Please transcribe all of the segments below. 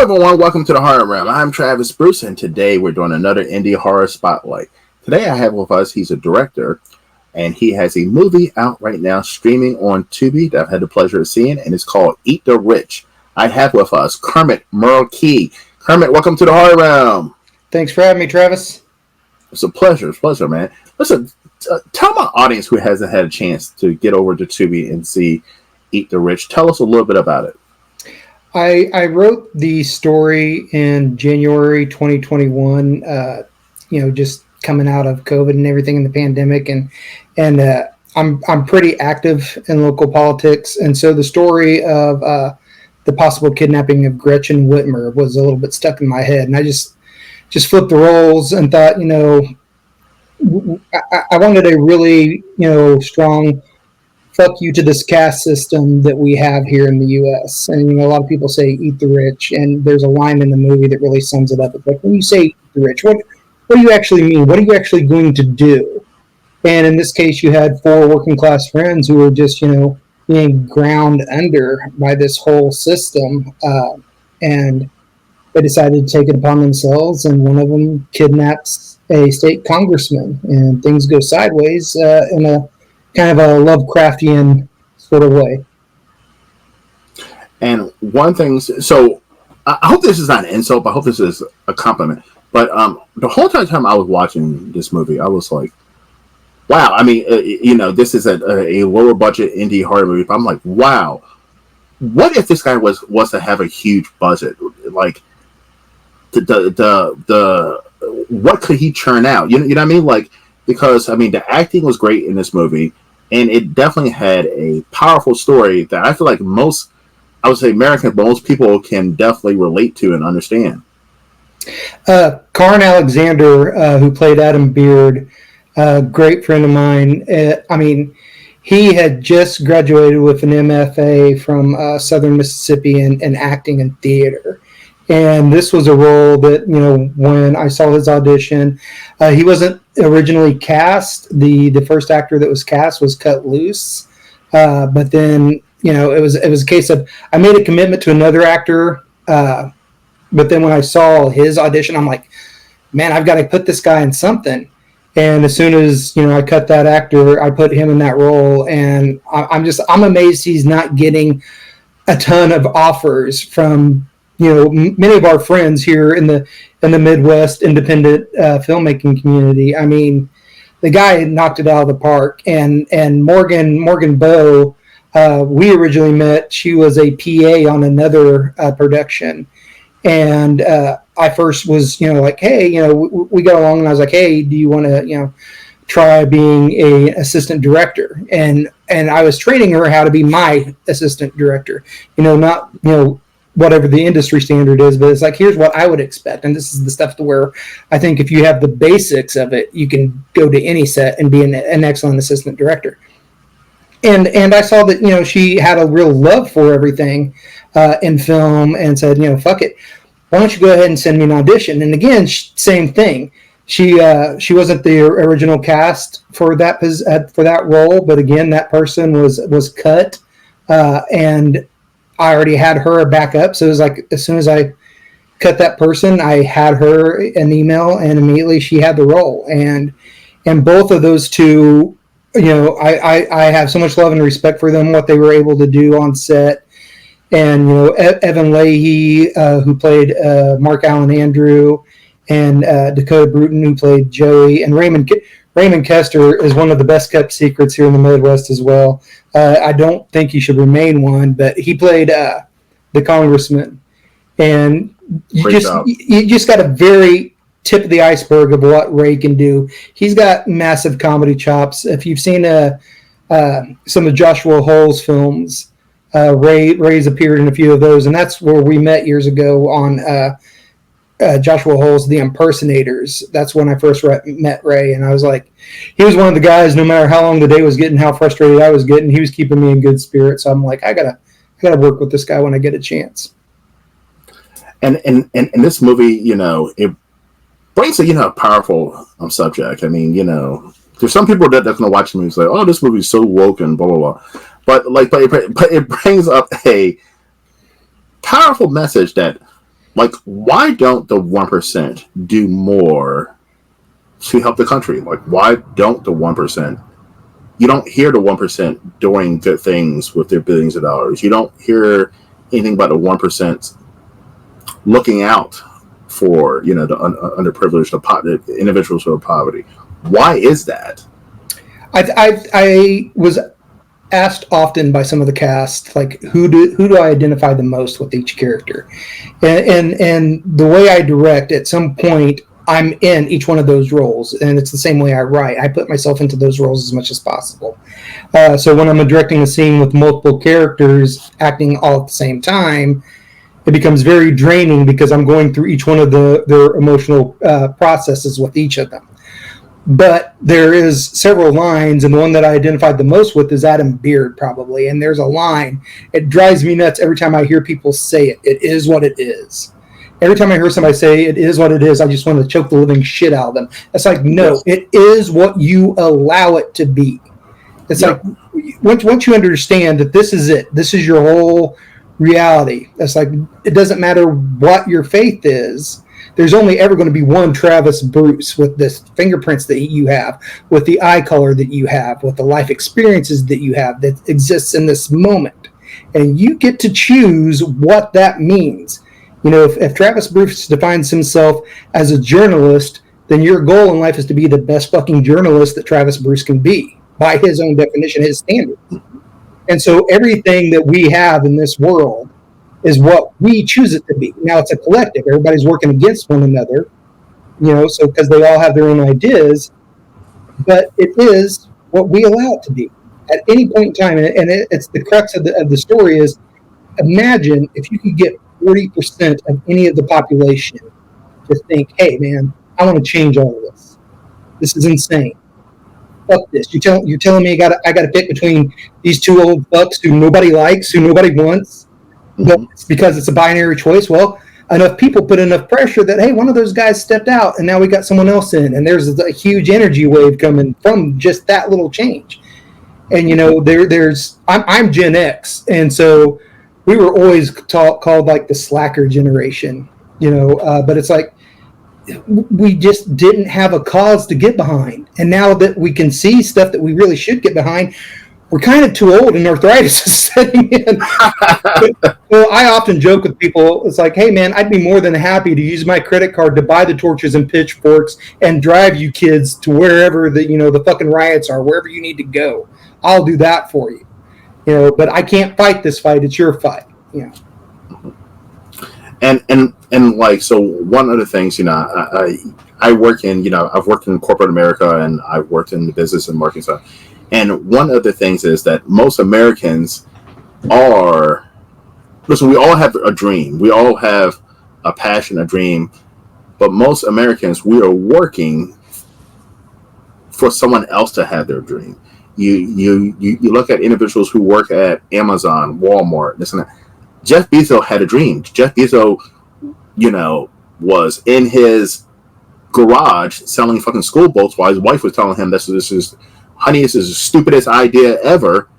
everyone, welcome to the Horror Realm. I'm Travis Bruce, and today we're doing another indie horror spotlight. Today I have with us, he's a director, and he has a movie out right now streaming on Tubi that I've had the pleasure of seeing, and it's called Eat the Rich. I have with us Kermit Merle-Key. Kermit, welcome to the Horror Realm. Thanks for having me, Travis. It's a pleasure, man. Listen, tell my audience who hasn't had a chance to get over to Tubi and see Eat the Rich. Tell us a little bit about it. I wrote the story in January 2021, just coming out of COVID and everything in the pandemic. And I'm pretty active in local politics. And so the story of the possible kidnapping of Gretchen Whitmer was a little bit stuck in my head. And I just flipped the roles and thought, I wanted a really, strong fuck you to this caste system that we have here in the U.S. And, a lot of people say eat the rich, and there's a line in the movie that really sums it up. It's like, when you say eat the rich, what do you actually mean? What are you actually going to do? And in this case, you had four working class friends who were just, being ground under by this whole system. And they decided to take it upon themselves, and one of them kidnaps a state congressman, and things go sideways in a kind of a Lovecraftian sort of way. And one thing, so I hope this is not an insult, but I hope this is a compliment. But the whole time I was watching this movie, I was like, wow. I mean, this is a lower budget indie horror movie, but I'm like, wow. What if this guy was to have a huge budget? Like, the what could he churn out? You know what I mean? Like, because I mean, the acting was great in this movie, and it definitely had a powerful story that I feel like most people can definitely relate to and understand. Karn Alexander, who played Adam Beard, great friend of mine. He had just graduated with an MFA from Southern Mississippi in acting and theater. And this was a role that, when I saw his audition, he wasn't originally cast. The first actor that was cast was cut loose. But then, it was a case of, I made a commitment to another actor. But then when I saw his audition, I'm like, man, I've got to put this guy in something. And as soon as, I cut that actor, I put him in that role. And I'm amazed he's not getting a ton of offers from, many of our friends here in the Midwest independent filmmaking community. I mean, the guy knocked it out of the park. And Morgan Bowe, we originally met. She was a PA on another production, and I first was like, hey, we got along, and I was like, hey, do you want to try being a assistant director? And I was training her how to be my assistant director. Not whatever the industry standard is, but it's like, here's what I would expect. And this is the stuff to where I think if you have the basics of it, you can go to any set and be an excellent assistant director. And I saw that, she had a real love for everything in film, and said, fuck it. Why don't you go ahead and send me an audition? And again, same thing. She wasn't the original cast for that role, but again, that person was cut, and I already had her back up. So it was like, as soon as I cut that person, I had her an email, and immediately she had the role. And both of those two, I have so much love and respect for them, what they were able to do on set. And, Evan Leahy, who played Mark Allen Andrew, and Dakota Bruton, who played Joey, and Raymond Kester is one of the best kept secrets here in the Midwest as well. I don't think he should remain one, but he played the congressman. And you just got a very tip of the iceberg of what Ray can do. He's got massive comedy chops. If you've seen some of Joshua Hull's films, Ray's appeared in a few of those, and that's where we met years ago on Joshua Hull's The Impersonators. That's when I first met Ray, and I was like, he was one of the guys, no matter how long the day was getting, how frustrated I was getting, he was keeping me in good spirits. So I'm like, I gotta work with this guy when I get a chance. And this movie, it brings a powerful subject. I mean, there's some people that's going to watch the movie and say, oh, this movie is so woke and blah, blah, blah. But it brings up a powerful message that like, why don't the 1% do more to help the country? Like, why don't the 1%? You don't hear the 1% doing good things with their billions of dollars. You don't hear anything about the 1% looking out for, you know, the underprivileged, the individuals who are in poverty. Why is that? I was asked often by some of the cast, like, who do I identify the most with each character, and the way I direct, at some point I'm in each one of those roles, and it's the same way I write. I put myself into those roles as much as possible. So when I'm directing a scene with multiple characters acting all at the same time, it becomes very draining because I'm going through each one of their emotional processes with each of them. But there is several lines, and the one that I identified the most with is Adam Beard, probably. And there's a line. It drives me nuts every time I hear people say it. It is what it is. Every time I hear somebody say it is what it is, I just want to choke the living shit out of them. It's like, no, it is what you allow it to be. It's like, once you understand that this is it, this is your whole reality. It's like, it doesn't matter what your faith is. There's only ever going to be one Travis Bruce with the fingerprints that you have, with the eye color that you have, with the life experiences that you have that exists in this moment. And you get to choose what that means. You know, if Travis Bruce defines himself as a journalist, then your goal in life is to be the best fucking journalist that Travis Bruce can be, by his own definition, his standards. And so everything that we have in this world is what we choose it to be. Now, it's a collective. Everybody's working against one another, you know, so because they all have their own ideas, but it is what we allow it to be at any point in time. And it's the crux of the story is, imagine if you could get 40% of any of the population to think, hey, man, I want to change all of this. This is insane. Fuck this. You're telling me I got to pick between these two old fucks who nobody likes, who nobody wants. Well, it's because it's a binary choice. Well, enough people put enough pressure that, hey, one of those guys stepped out and now we got someone else in, and there's a huge energy wave coming from just that little change. And you know, I'm Gen X, and so we were always called like the slacker generation, you know, but it's like we just didn't have a cause to get behind. And now that we can see stuff that we really should get behind, we're kind of too old and arthritis is setting in. Well, I often joke with people. It's like, hey, man, I'd be more than happy to use my credit card to buy the torches and pitchforks and drive you kids to wherever the fucking riots are, wherever you need to go. I'll do that for you. You know, but I can't fight this fight. It's your fight. You know. And like, so one of the things, you know, I work in, you know, I've worked in corporate America, and I've worked in the business and marketing stuff. And one of the things is that most Americans are, listen, we all have a dream. We all have a passion, a dream. But most Americans, we are working for someone else to have their dream. You look at individuals who work at Amazon, Walmart, this and that. Jeff Bezos had a dream. Jeff Bezos, you know, was in his garage selling fucking school boats while his wife was telling him this is honey, this is the stupidest idea ever.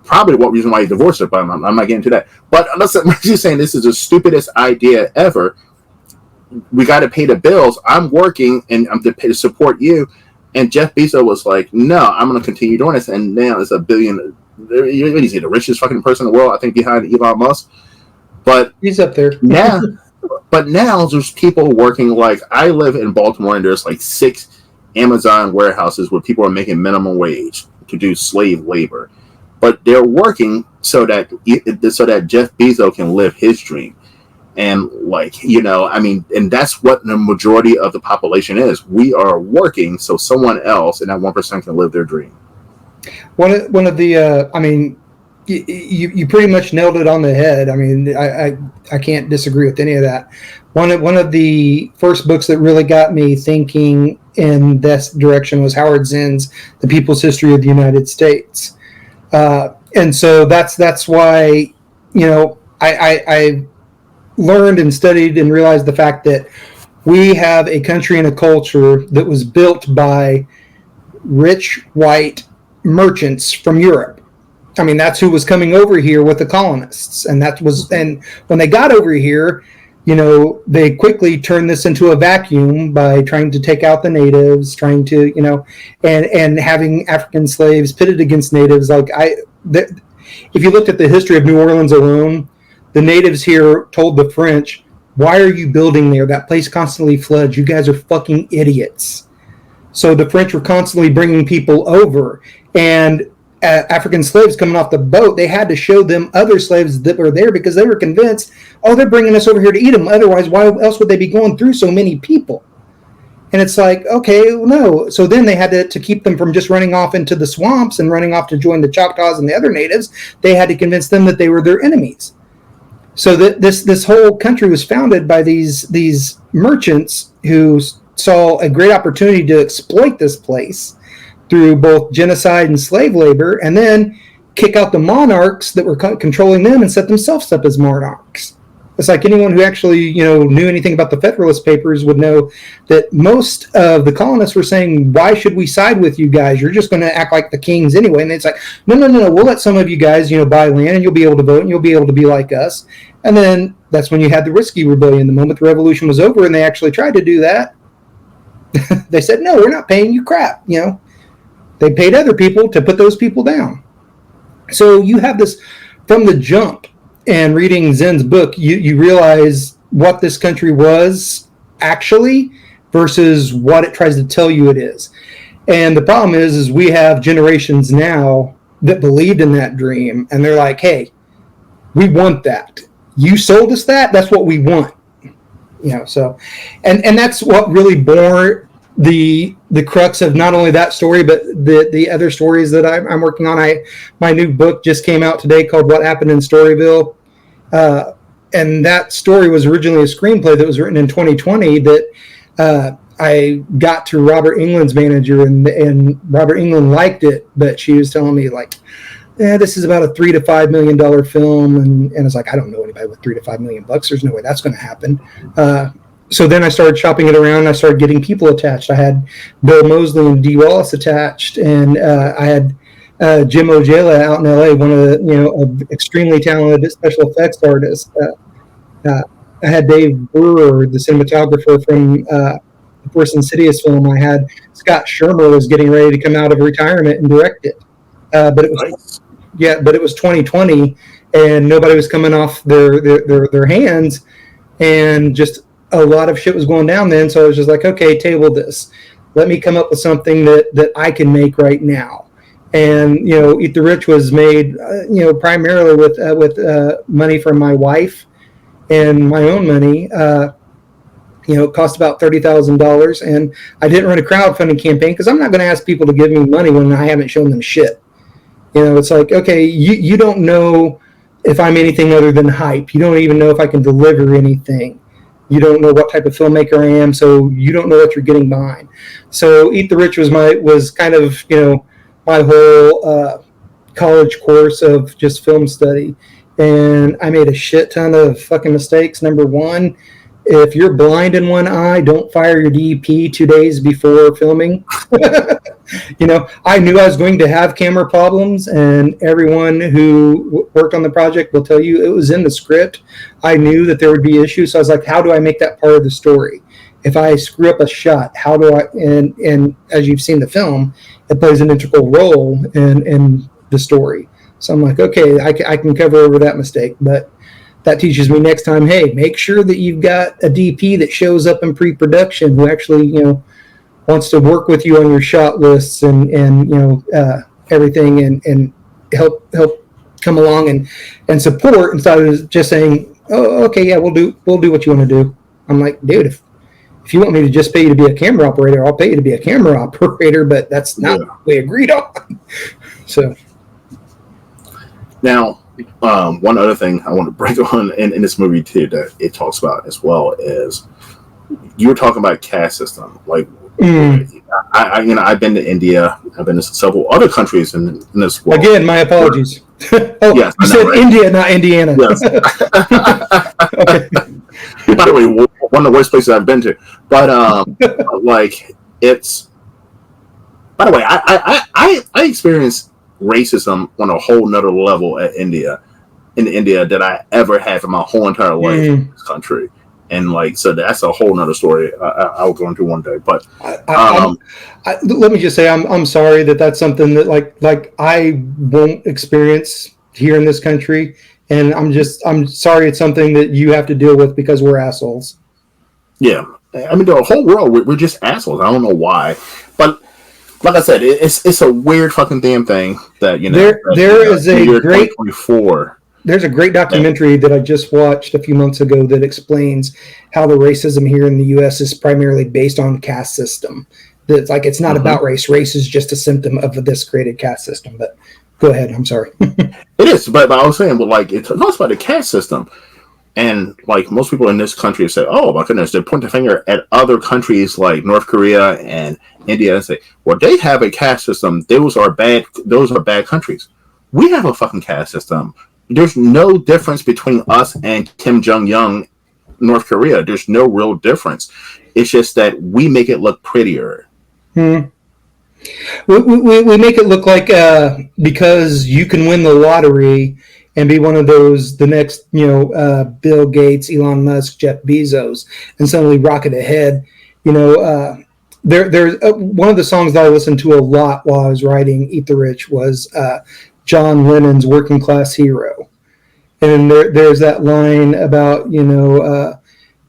Probably one reason why he divorced her, but I'm not getting into that. But listen, I'm just saying this is the stupidest idea ever. We got to pay the bills. I'm working and I'm to pay to support you. And Jeff Bezos was like, no, I'm going to continue doing this. And now it's $1 billion. He's the richest fucking person in the world, I think, behind Elon Musk. But he's up there. now, but now there's people working. Like, I live in Baltimore, and there's like 6 Amazon warehouses where people are making minimum wage to do slave labor, but they're working so that Jeff Bezos can live his dream. And like, you know, I mean, and that's what the majority of the population is. We are working so someone else and that 1% can live their dream. One of the, I mean, you pretty much nailed it on the head. I mean, I can't disagree with any of that. One of the first books that really got me thinking in this direction was Howard Zinn's The People's History of the United States. And so that's why, you know, I learned and studied and realized the fact that we have a country and a culture that was built by rich white merchants from Europe. I mean, that's who was coming over here with the colonists. And when they got over here, they quickly turned this into a vacuum by trying to take out the natives, trying to, and having African slaves pitted against natives. If you looked at the history of New Orleans alone, the natives here told the French, "Why are you building there? That place constantly floods. You guys are fucking idiots." So the French were constantly bringing people over, and African slaves coming off the boat, they had to show them other slaves that were there because they were convinced, oh, they're bringing us over here to eat them. Otherwise, why else would they be going through so many people? And it's like, okay, no. So then they had to keep them from just running off into the swamps and running off to join the Choctaws and the other natives. They had to convince them that they were their enemies. So that this whole country was founded by these merchants who saw a great opportunity to exploit this place through both genocide and slave labor, and then kick out the monarchs that were controlling them and set themselves up as monarchs. It's like anyone who actually, knew anything about the Federalist Papers would know that most of the colonists were saying, why should we side with you guys? You're just going to act like the kings anyway. And it's like, no, we'll let some of you guys, buy land and you'll be able to vote and you'll be able to be like us. And then that's when you had the Risky Rebellion. The moment the revolution was over and they actually tried to do that, they said, no, we're not paying you crap, They paid other people to put those people down. So you have this from the jump, and reading Zen's book, you realize what this country was actually versus what it tries to tell you it is. And the problem is we have generations now that believed in that dream, and they're like, hey, we want that. You sold us that, that's what we want. So and that's what really bore the crux of not only that story, but the other stories that I'm working on. My new book just came out today called What Happened in Storyville. And that story was originally a screenplay that was written in 2020 that I got to Robert Englund's manager, and Robert Englund liked it, but she was telling me this is about a $3 to $5 million film. And it's like, I don't know anybody with $3 to $5 million. There's no way that's going to happen. So then I started shopping it around. And I started getting people attached. I had Bill Moseley and Dee Wallace attached, and I had Jim Ojala out in LA, one of the extremely talented special effects artists. I had Dave Brewer, the cinematographer from the first Insidious film. I had Scott Shermer was getting ready to come out of retirement and direct it, but it was but it was 2020, and nobody was coming off their hands, and just a lot of shit was going down then. So I was just like, okay, table this. Let me come up with something that I can make right now. And, Eat the Rich was made, primarily with money from my wife and my own money. It cost about $30,000. And I didn't run a crowdfunding campaign because I'm not going to ask people to give me money when I haven't shown them shit. It's like, okay, you don't know if I'm anything other than hype. You don't even know if I can deliver anything. You don't know what type of filmmaker I am, so you don't know what you're getting behind. So Eat the Rich was kind of, my whole college course of just film study. And I made a shit ton of fucking mistakes. Number one, if you're blind in one eye, don't fire your DP 2 days before filming. I knew I was going to have camera problems, and everyone who worked on the project will tell you it was in the script. I knew that there would be issues, so I was like, how do I make that part of the story? If I screw up a shot, how do I, and as you've seen the film, it plays an integral role in the story. So I'm like, okay, I can cover over that mistake, but that teaches me next time, hey, make sure that you've got a DP that shows up in pre-production who actually, wants to work with you on your shot lists and everything, and help come along and support, instead of just saying, oh, okay, yeah, we'll do what you want to do. I'm like, dude, if you want me to just pay you to be a camera operator, I'll pay you to be a camera operator, but that's not what we agreed on. So now, one other thing I want to break on in this movie too that it talks about as well is you were talking about caste system. I've been to India. I've been to several other countries in this world. Again, my apologies. Yes, you said right? India, not Indiana. Yes. Okay. By the way, one of the worst places I've been to. But it's. By the way, I experienced racism on a whole nother level in India that I ever had for my whole entire life in this country. and like so that's a whole nother story. I'll go into one day, but let me just say I'm sorry that's something that like I won't experience here in this country, and I'm sorry it's something that you have to deal with because we're assholes. Yeah, I mean the whole world we're just assholes. I don't know why, but like I said, it's a weird fucking damn thing that is a great 2024. There's a great documentary that I just watched a few months ago that explains how the racism here in the U.S. is primarily based on caste system. That's like it's not about race. Race is just a symptom of this created caste system. But go ahead. I'm sorry. It is, but I was saying, but like it talks about the caste system, and like most people in this country say, "Oh my goodness," they point the finger at other countries like North Korea and India and say, "Well, they have a caste system. Those are bad. Those are bad countries." We have a fucking caste system. There's no difference between us and Kim Jong-un, North Korea. There's no real difference. It's just that we make it look prettier. We make it look like because you can win the lottery and be one of those, the next, Bill Gates, Elon Musk, Jeff Bezos, and suddenly rocket ahead. There's one of the songs that I listened to a lot while I was writing Eat the Rich was John Lennon's Working Class Hero. And there's that line about,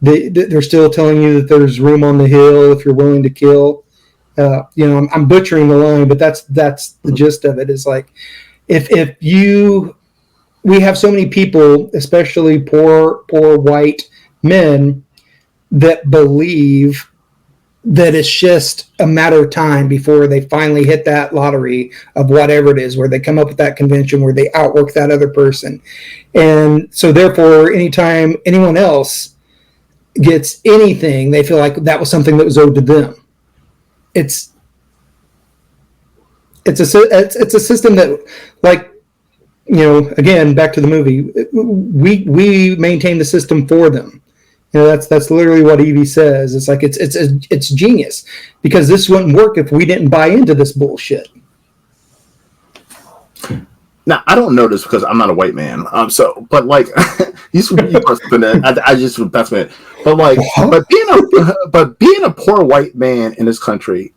they're still telling you that there's room on the hill if you're willing to kill. I'm butchering the line, but that's the gist of it. Is like, we have so many people, especially poor white men, that believe that it's just a matter of time before they finally hit that lottery of whatever it is, where they come up with that convention, where they outwork that other person. And so therefore, anytime anyone else gets anything, they feel like that was something that was owed to them. It's a system that, like, again, back to the movie, we maintain the system for them. That's literally what Evie says. It's like it's genius, because this wouldn't work if we didn't buy into this bullshit. Now I don't know this because I'm not a white man. But like you that I just that's it. But like, but being a poor white man in this country,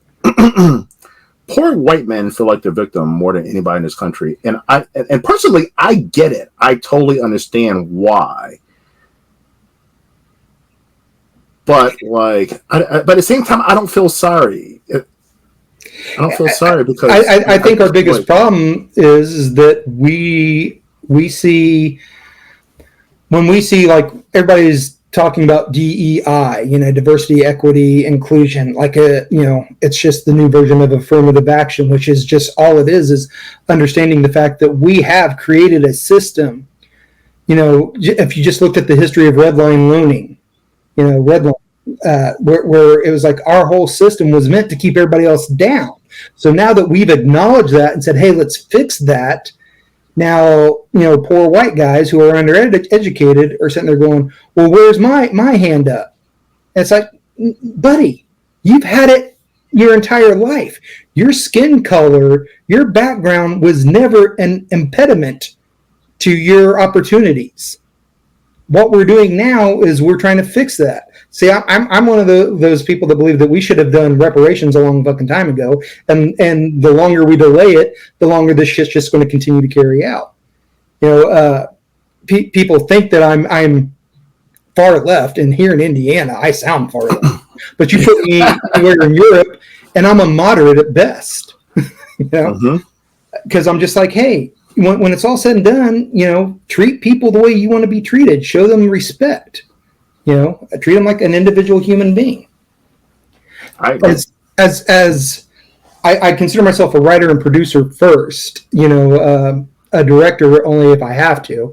poor white men feel like the victim more than anybody in this country. And personally, I get it. I totally understand why. But like, but at the same time, I don't feel sorry. I don't feel sorry because I think our biggest problem is that we see, when we see like everybody's talking about DEI, diversity, equity, inclusion, like it's just the new version of affirmative action, which is just all it is understanding the fact that we have created a system. If you just looked at the history of redline loaning, redline, where it was like our whole system was meant to keep everybody else down. So now that we've acknowledged that and said, hey, let's fix that, now, poor white guys who are undereducated are sitting there going, well, where's my hand up? And it's like, buddy, you've had it your entire life. Your skin color, your background was never an impediment to your opportunities. What we're doing now is we're trying to fix that. See, I'm one of those people that believe that we should have done reparations a long fucking time ago, and the longer we delay it, the longer this shit's just going to continue to carry out. People think that I'm far left, and here in Indiana, I sound far left. But you put me anywhere in Europe, and I'm a moderate at best. Because I'm just like, hey, when it's all said and done, treat people the way you want to be treated. Show them respect. Treat them like an individual human being. As I consider myself a writer and producer first, a director only if I have to,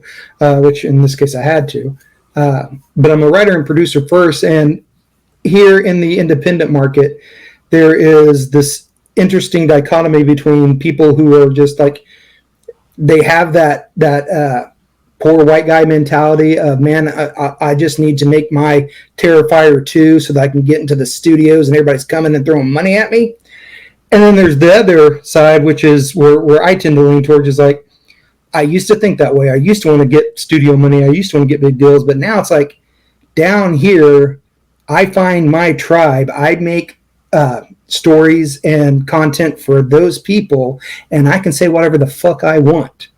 which in this case I had to. But I'm a writer and producer first, and here in the independent market, there is this interesting dichotomy between people who are just like, they have that poor white guy mentality of, man, I just need to make my Terrifier 2 so that I can get into the studios and everybody's coming and throwing money at me. And then there's the other side, which is where I tend to lean towards, is like, I used to think that way. I used to want to get studio money. I used to want to get big deals. But now it's like, down here, I find my tribe. I make stories and content for those people, and I can say whatever the fuck I want.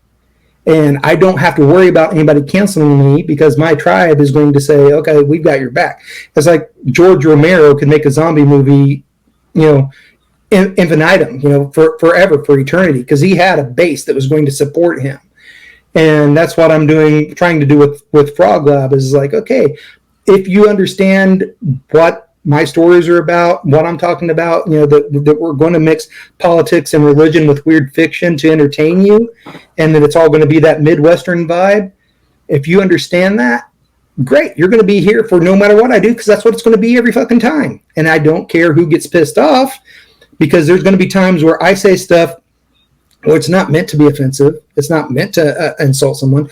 And I don't have to worry about anybody canceling me because my tribe is going to say, okay, we've got your back. It's like George Romero could make a zombie movie, infinitum, for forever, for eternity, because he had a base that was going to support him. And that's what I'm trying to do with Frog Lab is like, okay, if you understand what my stories are about, what I'm talking about, that we're going to mix politics and religion with weird fiction to entertain you, and that it's all going to be that Midwestern vibe. If you understand that, great. You're going to be here for no matter what I do, because that's what it's going to be every fucking time. And I don't care who gets pissed off, because there's going to be times where I say stuff where it's not meant to be offensive. It's not meant to insult someone,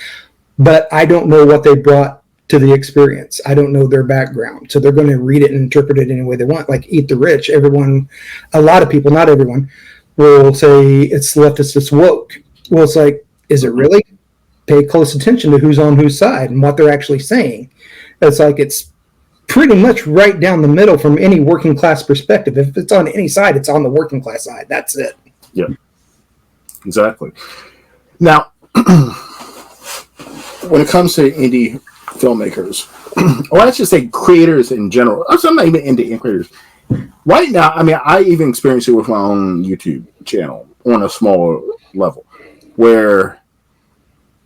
but I don't know what they brought to the experience. I don't know their background. So they're going to read it and interpret it any way they want. Like Eat the Rich, a lot of people, not everyone, will say it's leftist, it's woke. Well, it's like, is it really? Pay close attention to who's on whose side and what they're actually saying. It's like it's pretty much right down the middle from any working class perspective. If it's on any side, it's on the working class side. That's it. Yeah, exactly. Now, when it comes to indie filmmakers, or let's just say creators in general, I'm not even indie creators. Right now, I mean, I even experienced it with my own YouTube channel on a smaller level, where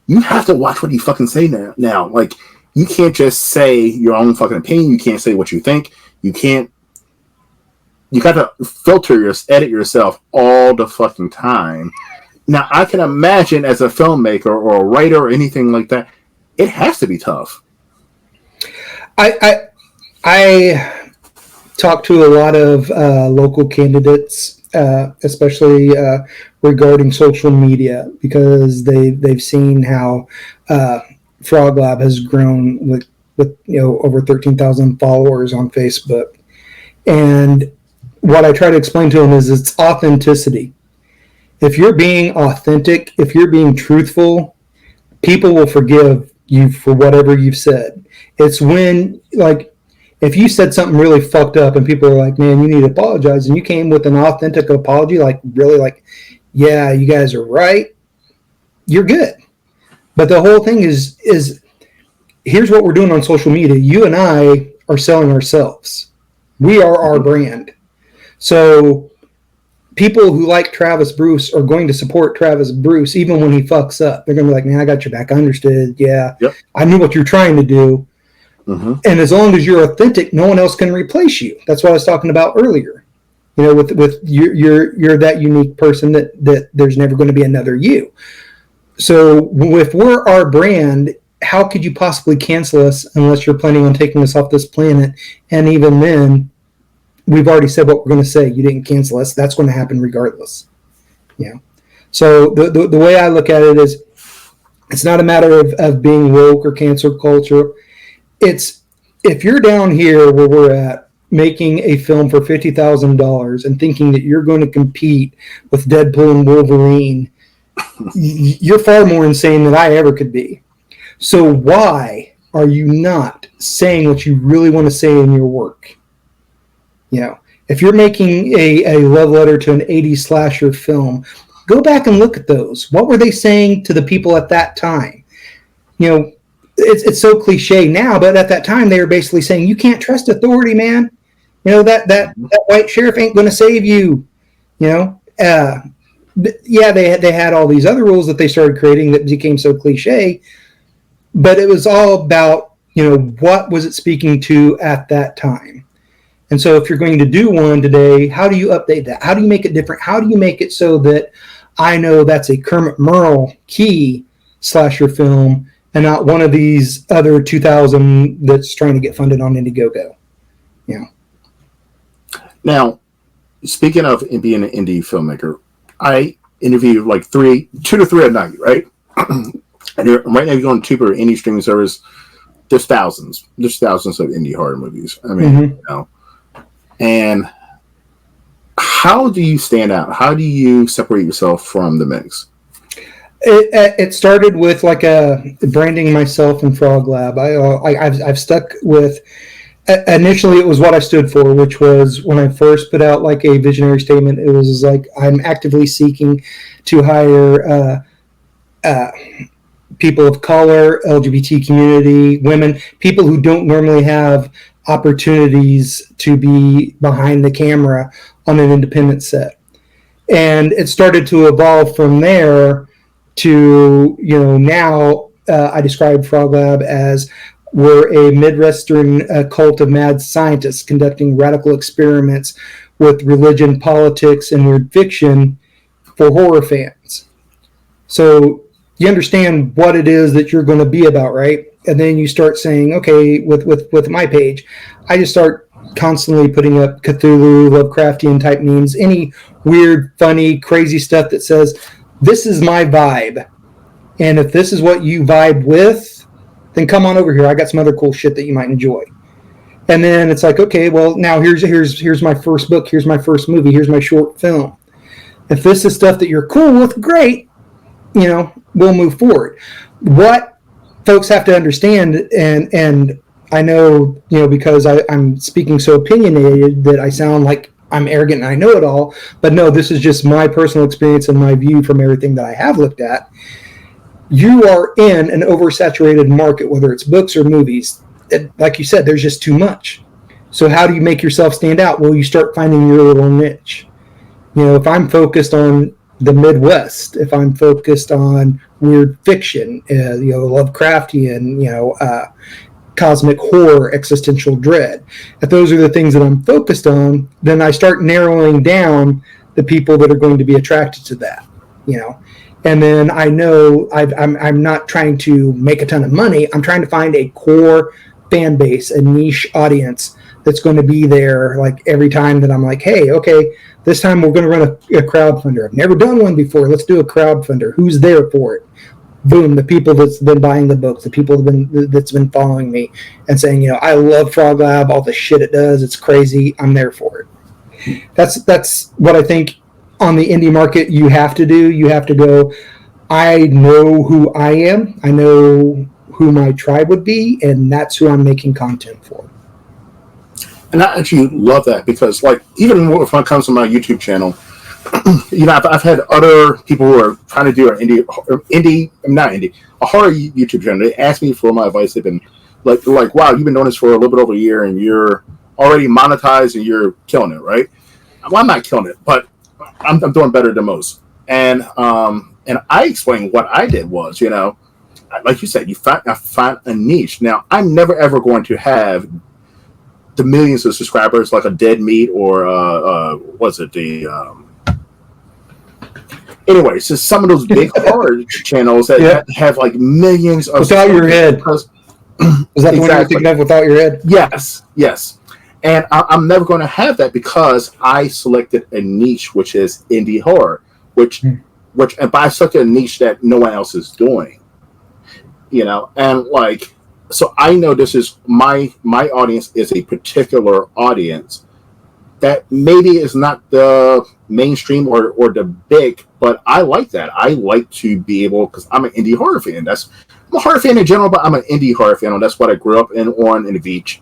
you have to watch what you fucking say now. Like, you can't just say your own fucking opinion. You can't say what you think. You got to edit yourself all the fucking time. Now, I can imagine as a filmmaker or a writer or anything like that, it has to be tough. I talk to a lot of local candidates, especially regarding social media, because they've seen how Frog Lab has grown with over 13,000 followers on Facebook. And what I try to explain to them is it's authenticity. If you're being authentic, if you're being truthful, people will forgive you for whatever you've said. It's when, like, if you said something really fucked up and people are like, man, you need to apologize, and you came with an authentic apology, like, really, like, yeah, you guys are right, you're good. But the whole thing is here's what we're doing on social media. You and I are selling ourselves. We are our brand. So people who like Travis Bruce are going to support Travis Bruce even when he fucks up. They're going to be like, man, I got your back. I understood. Yeah. Yep. I knew what you're trying to do. Mm-hmm. And as long as you're authentic, no one else can replace you. That's what I was talking about earlier. With you're that unique person that there's never going to be another you. So if we're our brand, how could you possibly cancel us unless you're planning on taking us off this planet? And even then, we've already said what we're going to say. You didn't cancel us. That's going to happen regardless. So the way I look at it is, it's not a matter of being woke or cancel culture. It's, if you're down here where we're at, making a film for $50,000 and thinking that you're going to compete with Deadpool and Wolverine, you're far more insane than I ever could be. So why are you not saying what you really want to say in your work? If you're making a love letter to an 80s slasher film, go back and look at those. What were they saying to the people at that time? It's so cliche now, but at that time they were basically saying, you can't trust authority, man. That white sheriff ain't going to save you. Yeah, they had all these other rules that they started creating that became so cliche, but it was all about, what was it speaking to at that time? And so if you're going to do one today, how do you update that? How do you make it different? How do you make it so that I know that's a Kermit Merle key slasher film and not one of these other 2000 that's trying to get funded on Indiegogo? Now, speaking of being an indie filmmaker, I interview like 2 to 3 a night, right? And right now, you're going cheaper any streaming service. There's thousands of indie horror movies. I mean, And how do you stand out? How do you separate yourself from the mix? It started with like branding myself in Frog Lab. I've stuck with. Initially, it was what I stood for, which was when I first put out like a visionary statement. It was like I'm actively seeking to hire people of color, LGBT community, women, people who don't normally have opportunities to be behind the camera on an independent set. And it started to evolve from there to, now I describe Frog Lab as we're a Midwestern cult of mad scientists conducting radical experiments with religion, politics, and weird fiction for horror fans. So you understand what it is that you're going to be about, right? And then you start saying, okay, with my page, I just start constantly putting up Cthulhu, Lovecraftian type memes, any weird, funny, crazy stuff that says, this is my vibe. And if this is what you vibe with, then come on over here. I got some other cool shit that you might enjoy. And then it's like, okay, well, now here's my first book, here's my first movie, here's my short film. If this is stuff that you're cool with, great, we'll move forward. What folks have to understand, and I know, because I'm speaking so opinionated that I sound like I'm arrogant and I know it all, but no, this is just my personal experience and my view from everything that I have looked at. You are in an oversaturated market, whether it's books or movies. Like you said, there's just too much. So how do you make yourself stand out? Well, you start finding your little niche. If I'm focused on the Midwest, if I'm focused on weird fiction, Lovecraftian, cosmic horror, existential dread, if those are the things that I'm focused on, then I start narrowing down the people that are going to be attracted to that, And then I know I'm not trying to make a ton of money. I'm trying to find a core fan base, a niche audience that's going to be there like every time that I'm like, hey, okay, this time we're going to run a crowdfunder. I've never done one before. Let's do a crowdfunder. Who's there for it? Boom, the people that's been buying the books, the people that's been following me and saying, I love Frog Lab, all the shit it does, it's crazy, I'm there for it. That's what I think on the indie market you have to do. You have to go, I know who I am, I know who my tribe would be, and that's who I'm making content for. And I actually love that because, like, even when it comes to my YouTube channel, I've had other people who are trying to do a horror YouTube channel. They ask me for my advice. They've been like, wow, you've been doing this for a little bit over a year, and you're already monetized, and you're killing it, right? Well, I'm not killing it, but I'm doing better than most. And I explained what I did was, like you said, I find a niche. Now, I'm never ever going to have the millions of subscribers like a Dead Meat or was it the anyway, so some of those big horror channels that have like millions of Without Your Head. Is that the one you're thinking of, Without Your Head? Yes. And I'm never going to have that because I selected a niche, which is indie horror, which and I selected a niche that no one else is doing, and like, so I know this is my audience is a particular audience that maybe is not the mainstream or the big, but I like that. I like to be able, because I'm an indie horror fan. I'm a horror fan in general, but I'm an indie horror fan, and that's what I grew up in the beach.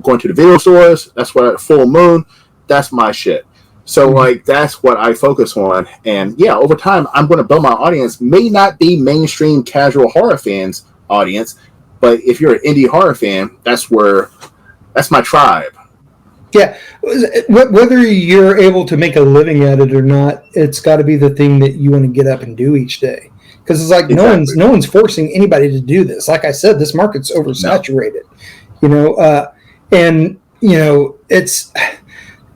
Going to the video stores, that's what Full Moon, that's my shit. So like that's what I focus on, and yeah, over time I'm going to build my audience. May not be mainstream casual horror fans audience, but if you're an indie horror fan, that's my tribe. Yeah, whether you're able to make a living at it or not, it's got to be the thing that you want to get up and do each day. Because it's like exactly. no one's forcing anybody to do this. Like I said, this market's oversaturated. And it's,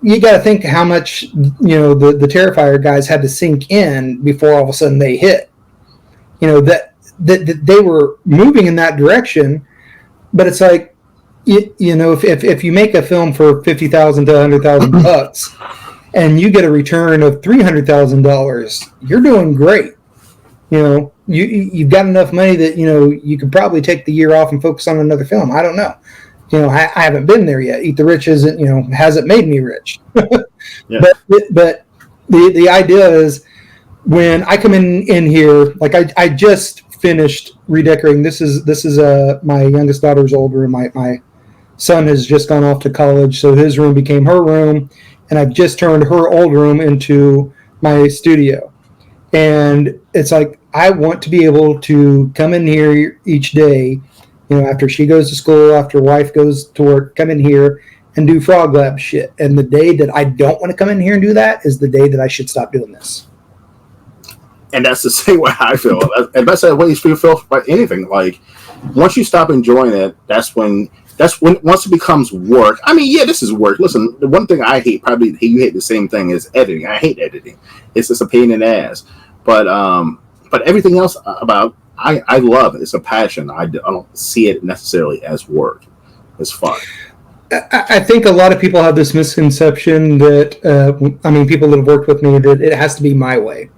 you got to think how much the Terrifier guys had to sink in before all of a sudden they hit. That they were moving in that direction, but it's like, if you make a film for $50,000 to $100,000 and you get a return of $300,000, you're doing great. You've got enough money that you could probably take the year off and focus on another film. I don't know. I haven't been there yet. Eat the Rich hasn't made me rich. Yeah. But the idea is when I come in here, like I just finished redecorating. This is my youngest daughter's old room. My son has just gone off to college, so his room became her room, and I've just turned her old room into my studio. And it's like I want to be able to come in here each day, after she goes to school, after wife goes to work, come in here and do Frog Lab shit. And the day that I don't want to come in here and do that is the day that I should stop doing this. And that's the same way I feel. And that's the way you feel about anything. Like, once you stop enjoying it, that's when once it becomes work. I mean, yeah, this is work. Listen, the one thing I hate, probably you hate the same thing, is editing. I hate editing. It's just a pain in the ass. But everything else about I love it. It's a passion. I don't see it necessarily as work. It's fun. I think a lot of people have this misconception that people that have worked with me, that it has to be my way.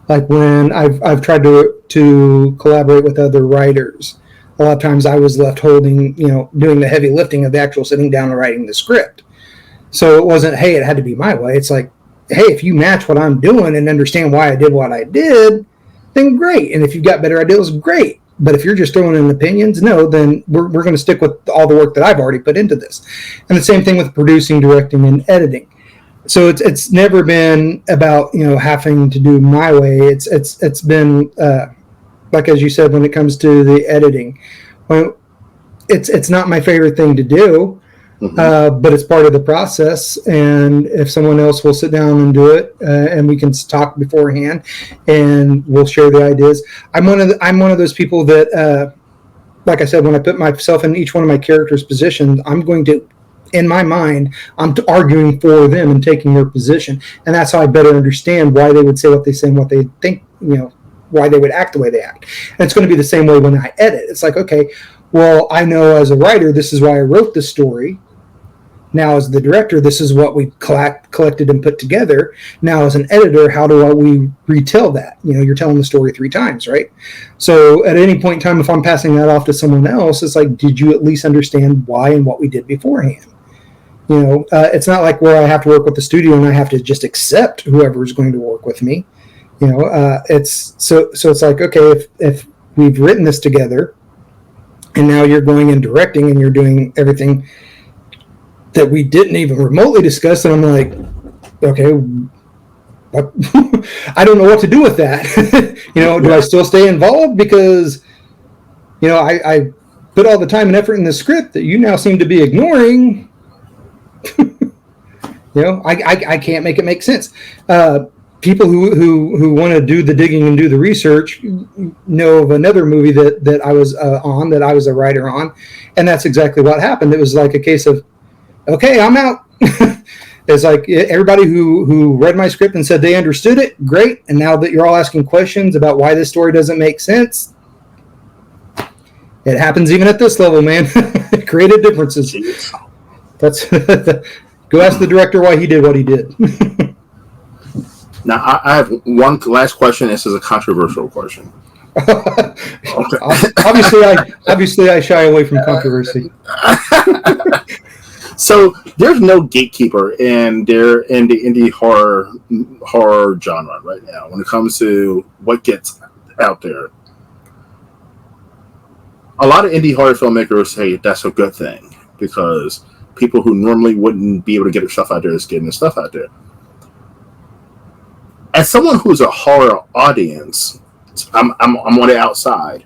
Like when I've tried to collaborate with other writers, a lot of times I was left holding, doing the heavy lifting of the actual sitting down and writing the script. So it wasn't, hey, it had to be my way. It's like, hey, if you match what I'm doing and understand why I did what I did, then great. And if you've got better ideas, great. But if you're just throwing in opinions, no, then we're going to stick with all the work that I've already put into this. And the same thing with producing, directing, and editing. So it's never been about having to do my way. It's been like, as you said, when it comes to the editing, it's not my favorite thing to do. But it's part of the process, and if someone else will sit down and do it, and we can talk beforehand, and we'll share the ideas. I'm one of those people that, like I said, when I put myself in each one of my characters' positions, I'm going to, in my mind, I'm arguing for them and taking their position, and that's how I better understand why they would say what they say and what they think, why they would act the way they act. And it's going to be the same way when I edit. It's like, okay, well, I know as a writer, this is why I wrote the story. Now, as the director, this is what we collected and put together. Now, as an editor, how do we retell that? You're telling the story 3 times, right? So at any point in time, if I'm passing that off to someone else, it's like, did you at least understand why and what we did beforehand? It's not like where I have to work with the studio and I have to just accept whoever is going to work with me. It's so it's like, okay, if we've written this together and now you're going and directing and you're doing everything that we didn't even remotely discuss, and I'm like, okay, I don't know what to do with that. Do I still stay involved? Because, I put all the time and effort in the script that you now seem to be ignoring. I can't make it make sense. People who want to do the digging and do the research know of another movie that I was on, that I was a writer on, and that's exactly what happened. It was like a case of, okay, I'm out. It's like everybody who read my script and said they understood it, great. And now that you're all asking questions about why this story doesn't make sense, it happens even at this level, man. Creative differences. That's go ask the director why he did what he did. Now, I have one last question. This is a controversial question. Okay. Obviously, I shy away from controversy. So there's no gatekeeper in the indie horror genre right now when it comes to what gets out there. A lot of indie horror filmmakers say that's a good thing because people who normally wouldn't be able to get their stuff out there is getting their stuff out there. As someone who's a horror audience, I'm on the outside.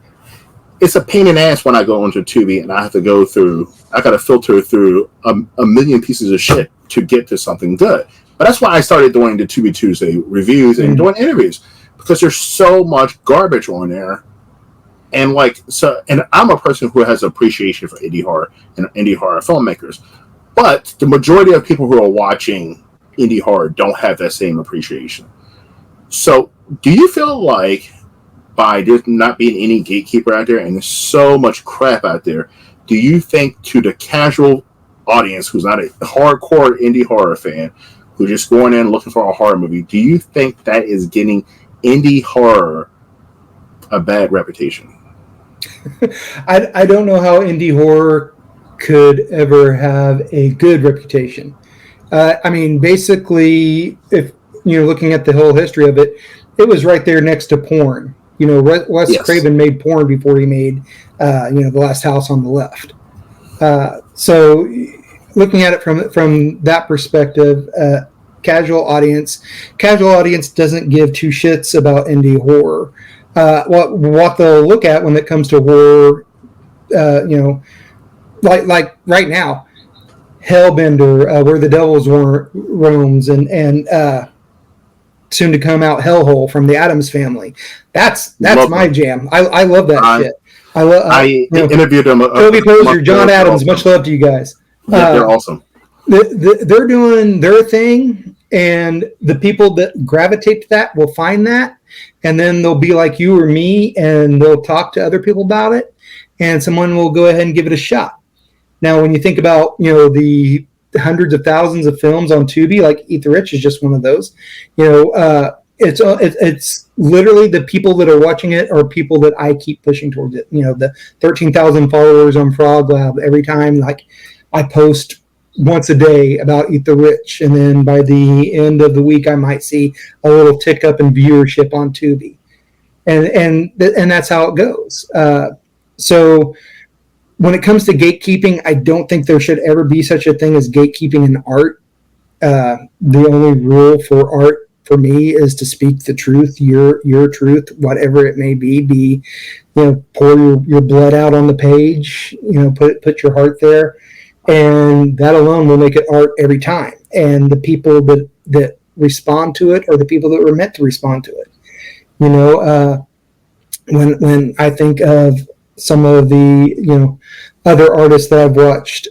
It's a pain in the ass when I go into Tubi and I have to I got to filter through a million pieces of shit to get to something good. But that's why I started doing the Tubi Tuesday reviews and doing interviews, because there's so much garbage on there. And and I'm a person who has appreciation for indie horror and indie horror filmmakers. But the majority of people who are watching indie horror don't have that same appreciation. So do you feel like, by there not being any gatekeeper out there and there's so much crap out there, do you think to the casual audience who's not a hardcore indie horror fan, who just going in looking for a horror movie, do you think that is getting indie horror a bad reputation? I don't know how indie horror could ever have a good reputation. Basically, if you're looking at the whole history of it, it was right there next to porn. You know, Wes Yes. Craven made porn before he made, The Last House on the Left. So looking at it from that perspective, casual audience doesn't give two shits about indie horror. What they'll look at when it comes to horror, like right now, Hellbender, Where the Devils Roams, and soon to come out Hellhole from the Addams Family. That's my jam. I love that shit. I interviewed them. Toby Poser, John Adams, much love to you guys. Yeah, they're awesome. They're doing their thing, and the people that gravitate to that will find that, and then they'll be like you or me, and they'll talk to other people about it, and someone will go ahead and give it a shot. Now, when you think about the hundreds of thousands of films on Tubi, like Eat the Rich is just one of those. It's literally the people that are watching it are people that I keep pushing towards it. The 13,000 followers on Frog Lab. Every time, like, I post once a day about Eat the Rich, and then by the end of the week, I might see a little tick up in viewership on Tubi, and that's how it goes. So when it comes to gatekeeping, I don't think there should ever be such a thing as gatekeeping in art. The only rule for art for me is to speak the truth, your truth, whatever it may be. Pour your blood out on the page. Put your heart there, and that alone will make it art every time. And the people that respond to it are the people that were meant to respond to it. When I think of some of the other artists that I've watched,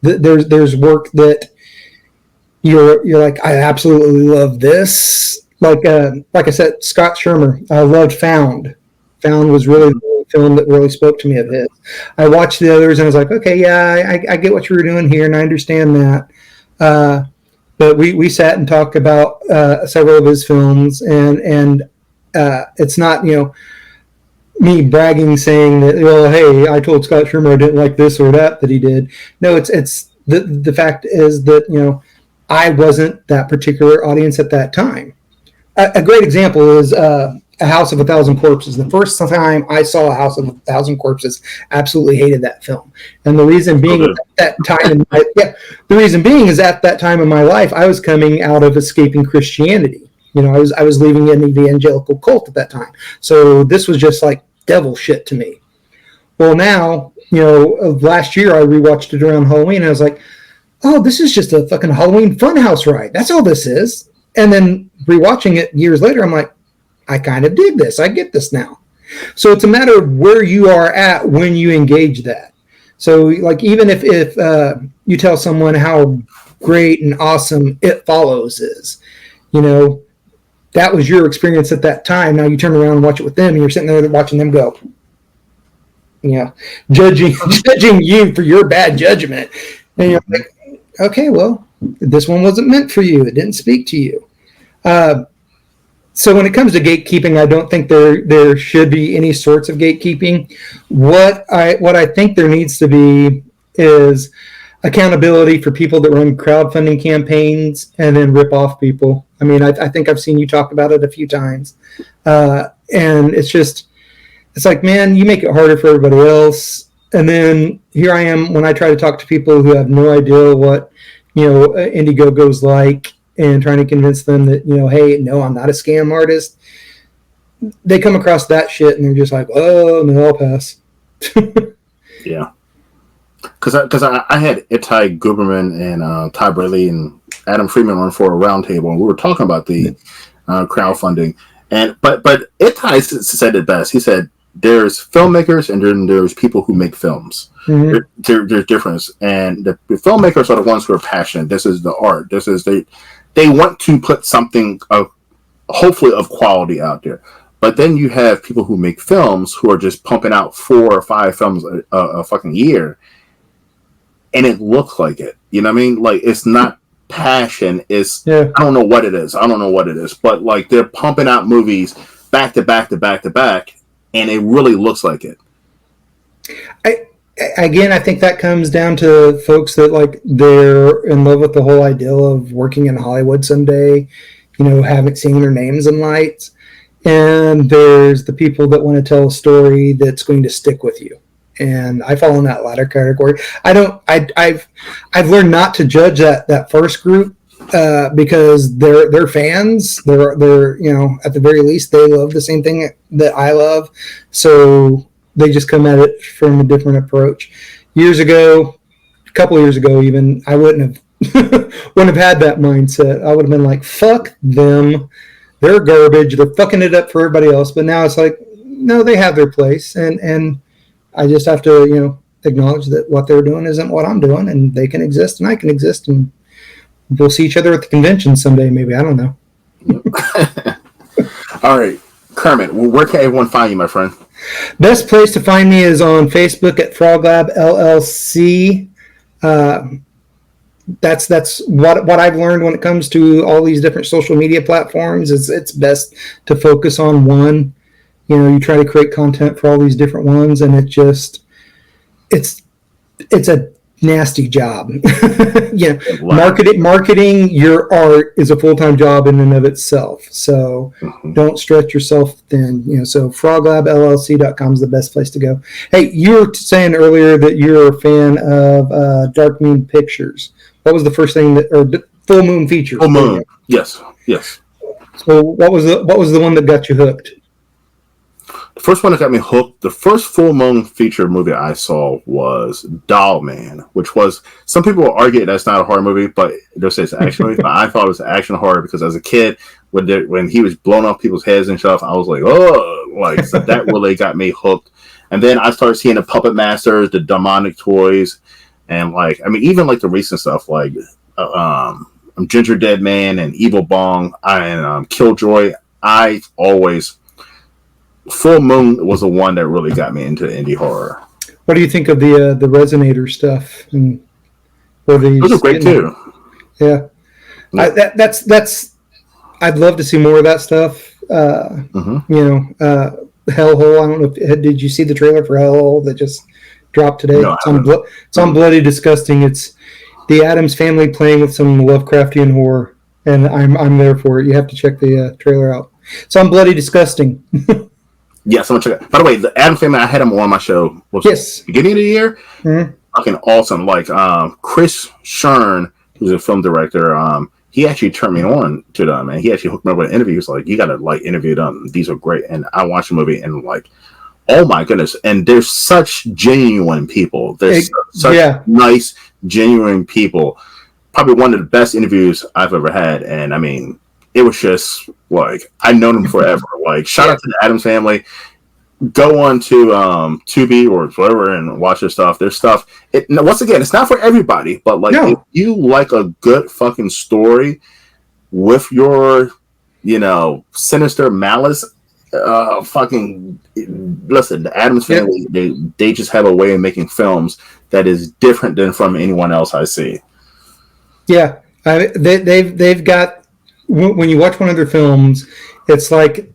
there's work that you're like, I absolutely love this. Like I said, Scott Shermer, I loved Found. Found was really the film that really spoke to me of his. I watched the others and I was like, okay, yeah, I get what you were doing here, and I understand that. But we sat and talked about several of his films, and it's not me bragging, saying that, well, hey, I told Scott Shermer I didn't like this or that he did. No, it's the fact is that I wasn't that particular audience at that time. A great example is A House of a Thousand Corpses. The first time I saw A House of a Thousand Corpses, absolutely hated that film, and the reason being at that time is at that time in my life, I was coming out of escaping Christianity. I was leaving an evangelical cult at that time. So this was just like devil shit to me. Well, now, last year I rewatched it around Halloween, and I was like, oh, this is just a fucking Halloween funhouse ride. That's all this is. And then rewatching it years later, I'm like, I kind of dig this. I get this now. So it's a matter of where you are at when you engage that. So, like, even if you tell someone how great and awesome It Follows is, that was your experience at that time. Now you turn around and watch it with them, and you're sitting there watching them go, judging you for your bad judgment. And you're like, okay, well, this one wasn't meant for you. It didn't speak to you. So when it comes to gatekeeping, I don't think there should be any sorts of gatekeeping. What I think there needs to be is accountability for people that run crowdfunding campaigns and then rip off people. I mean, I think I've seen you talk about it a few times. And it's like, man, you make it harder for everybody else. And then here I am when I try to talk to people who have no idea what, Indiegogo's like, and trying to convince them that, hey, no, I'm not a scam artist. They come across that shit and they're just like, oh, no, I'll pass. Yeah. Because I had Itai Guberman and Ty Bradley and Adam Freeman on for a roundtable, and we were talking about the crowdfunding. But Itai said it best. He said, there's filmmakers and then there's people who make films. Mm-hmm. There's difference. And the filmmakers are the ones who are passionate. This is the art. This is they want to put something hopefully of quality out there. But then you have people who make films who are just pumping out 4 or 5 films a fucking year, and it looks like it. You know what I mean? Like, it's not passion. I don't know what it is. But like, they're pumping out movies back to back to back to back, and it really looks like it. I think that comes down to folks that, like, they're in love with the whole ideal of working in Hollywood someday. haven't seen their names in lights. And there's the people that want to tell a story that's going to stick with you. And I fall in that latter category. I've learned not to judge that first group because they're fans. They're at the very least they love the same thing that I love. So they just come at it from a different approach. A couple years ago even, I wouldn't have had that mindset. I would have been like, fuck them. They're garbage. They're fucking it up for everybody else. But now it's like, no, they have their place. And I just have to, acknowledge that what they're doing isn't what I'm doing, and they can exist and I can exist, and we'll see each other at the convention someday, maybe. I don't know. All right. Kermit, where can everyone find you, my friend? Best place to find me is on Facebook at Frog Lab LLC. That's what I've learned when it comes to all these different social media platforms. Is it's best to focus on one. You try to create content for all these different ones, and it's a nasty job. Marketing your art is a full-time job in and of itself. So don't stretch yourself thin. So froglabllc.com is the best place to go. Hey, you were saying earlier that you're a fan of Dark Moon Pictures. What was the first thing or Full Moon Features? Full Moon. Yes. So what was the one that got you hooked? The first one that got me hooked, the first Full Moon feature movie I saw was Doll Man, which was, some people will argue that's not a horror movie, but they'll say it's an action movie. But I thought it was action horror because as a kid, when he was blowing off people's heads and stuff, I was like, oh, so that really got me hooked. And then I started seeing the Puppet Masters, the demonic toys, and even the recent stuff like Ginger Dead Man and Evil Bong and Killjoy. Full Moon was the one that really got me into indie horror. What do you think of the Resonator stuff? And those are great too. Yeah, that's. I'd love to see more of that stuff. Hellhole. I don't know. Did you see the trailer for Hellhole that just dropped today? No, it's on Bloody Disgusting. It's the Addams Family playing with some Lovecraftian horror, and I'm there for it. You have to check the trailer out. It's on Bloody Disgusting. Yes, I'm gonna check it. By the way, the Addams Family, I had him on my show. Beginning of the year. Mm-hmm. Fucking awesome. Chris Shern, who's a film director, he actually turned me on to them, and he actually hooked me up with interviews. You gotta interview them. These are great. And I watched the movie and oh my goodness. And they're such genuine people. They're such nice, genuine people. Probably one of the best interviews I've ever had. And it was just I've known them forever. Shout out to the Addams Family. Go on to Tubi or whatever and watch their stuff. Their stuff. Once again, it's not for everybody, but if you like a good fucking story with your, sinister malice, listen, the Addams Family, they just have a way of making films that is different than from anyone else I see. Yeah, they've got. When you watch one of their films, it's like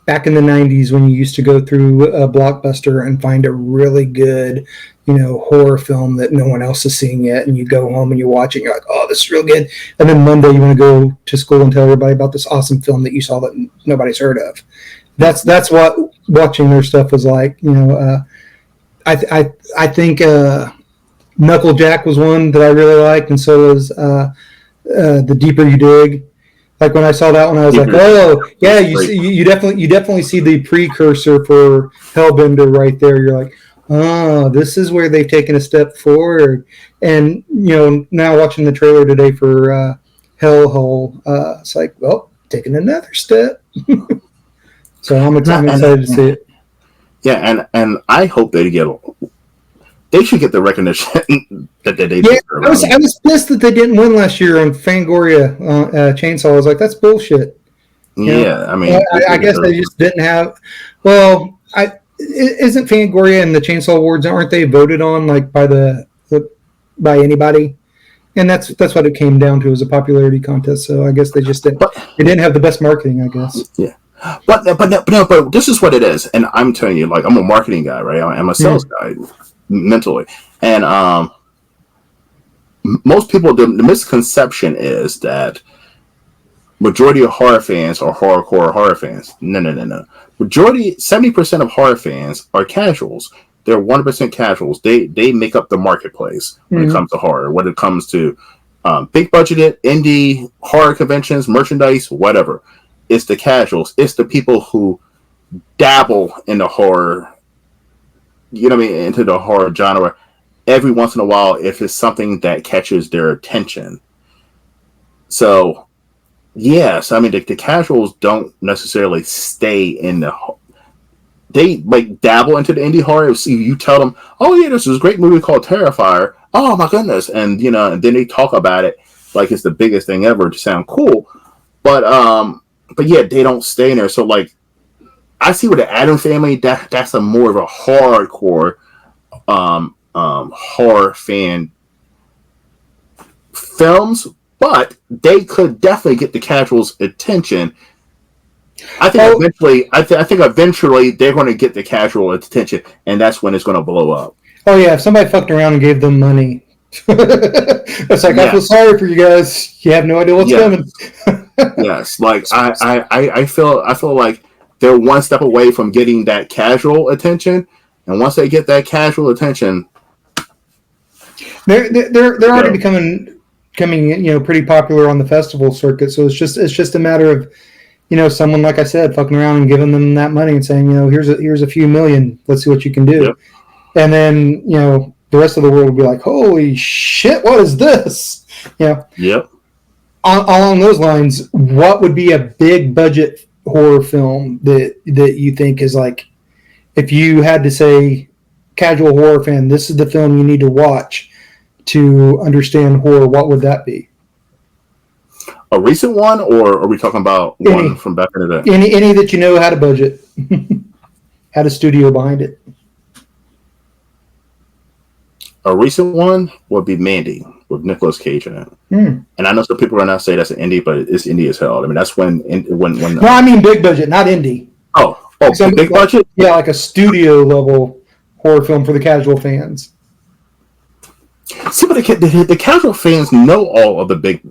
back in the 90s when you used to go through a Blockbuster and find a really good, horror film that no one else has seen yet, and you go home and you watch it and you're like, oh, this is real good. And then Monday you want to go to school and tell everybody about this awesome film that you saw that nobody's heard of. That's what watching their stuff was like. I think Knucklejack was one that I really liked, and so was The Deeper You Dig. When I saw that one, I was like, "Oh, yeah!" You definitely see the precursor for Hellbender right there. You're like, "Oh, this is where they've taken a step forward." And now watching the trailer today for Hellhole, it's like, well, taking another step. So I'm excited to see it. Yeah, and I hope they should get the recognition that they deserve. I was pissed that they didn't win last year on Fangoria Chainsaw. I was like, that's bullshit. I guess they just didn't have. Well, isn't Fangoria and the Chainsaw Awards, aren't they voted on by anybody? And that's what it came down to, was a popularity contest. So I guess they just didn't. They didn't have the best marketing, I guess. Yeah. But this is what it is, and I'm telling you, I'm a marketing guy, right? I'm a sales guy. Mentally, and most people, the misconception is that majority of horror fans are hardcore horror fans. No, no, no, no. Majority, 70% of horror fans are casuals. They're 100% casuals. They make up the marketplace when it comes to horror. When it comes to big budgeted indie horror conventions, merchandise, whatever. It's the casuals. It's the people who dabble in the horror, you know what I mean, into the horror genre every once in a while if it's something that catches their attention. So, yes, I mean, the casuals don't necessarily stay in they like dabble into the indie horror. See, you tell them, oh yeah, this is a great movie called Terrifier. Oh my goodness. And, you know, and then they talk about it like it's the biggest thing ever to sound cool. But yeah, they don't stay in there. So like, I see with the Addams Family, that's a more of a hardcore horror fan films, but they could definitely get the casuals' attention. I think eventually, I think eventually they're going to get the casual attention, and that's when it's going to blow up. Oh yeah, if somebody fucked around and gave them money, it's like, I feel sorry for you guys. You have no idea what's coming. Yes, like I feel like they're one step away from getting that casual attention, and once they get that casual attention, they're already becoming pretty popular on the festival circuit. So it's just a matter of someone, like I said, fucking around and giving them that money and saying, here's a few million, let's see what you can do. Yep. And then the rest of the world will be like, holy shit, what is this? Yep. Along those lines, what would be a big budget horror film that you think is like, if you had to say, casual horror fan, this is the film you need to watch to understand horror, what would that be? A recent one, or are we talking about one from back in the day? Any that had a budget, had a studio behind it. A recent one would be Mandy with Nicolas Cage in it. And I know some people are going to say that's an indie, but it's indie as hell. I mean, that's when. No, I mean big budget, not indie. Oh, big budget? Yeah, like a studio level horror film for the casual fans. See, but the casual fans know all of the big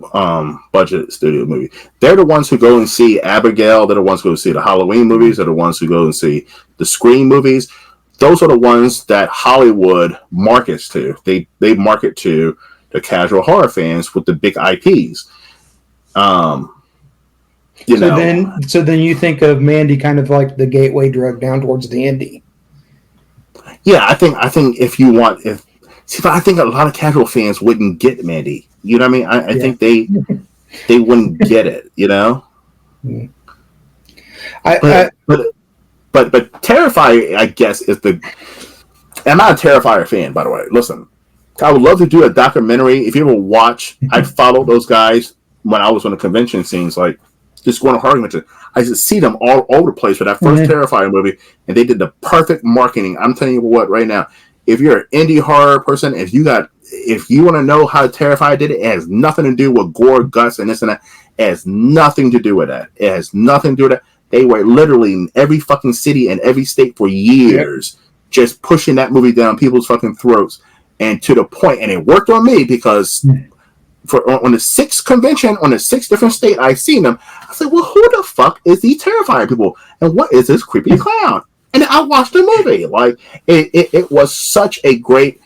budget studio movies. They're the ones who go and see Abigail. They're the ones who go see the Halloween movies. They're the ones who go and see the Scream movies. Those are the ones that Hollywood markets to. They market to the casual horror fans with the big IPs. So then you think of Mandy kind of like the gateway drug down towards the indie. Yeah, I think if you want, but I think a lot of casual fans wouldn't get Mandy. You know what I mean? I think they wouldn't get it. But Terrifier, I guess, is the. I'm not a Terrifier fan, by the way. Listen, I would love to do a documentary. If you ever watch, I followed those guys when I was on the convention scenes, like just going to horror convention. I just see them all over the place for that first Terrifier movie, and they did the perfect marketing. I'm telling you what, right now, if you're an indie horror person, if you want to know how Terrifier did it, it has nothing to do with gore, guts, and this and that. It has nothing to do with that. It has nothing to do with that. They were literally in every fucking city and every state for years, just pushing that movie down people's fucking throats, and to the point, and it worked on me because on the 6th convention, on the 6 different state I've seen them, I said, well, who the fuck is these Terrifier people, and what is this creepy clown? And I watched the movie. Like it was such a great.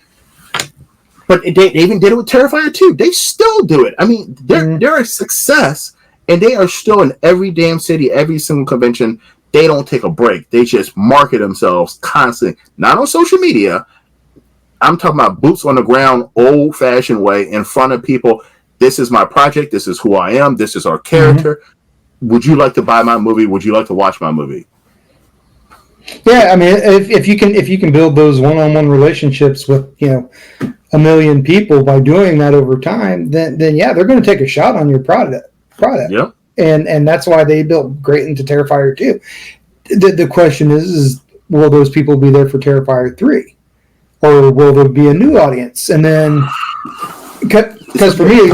But they even did it with Terrifier 2. They still do it. I mean, they're a success. And they are still in every damn city, every single convention. They don't take a break. They just market themselves constantly. Not on social media. I'm talking about boots on the ground, old-fashioned way, in front of people. This is my project. This is who I am. This is our character. Would you like to buy my movie? Would you like to watch my movie? Yeah, I mean, if you can build those one-on-one relationships with a million people by doing that over time, then yeah, they're going to take a shot on your product. Yep. And that's why they built great into Terrifier 2. The question is will those people be there for Terrifier 3? Or will there be a new audience? And then, because for me,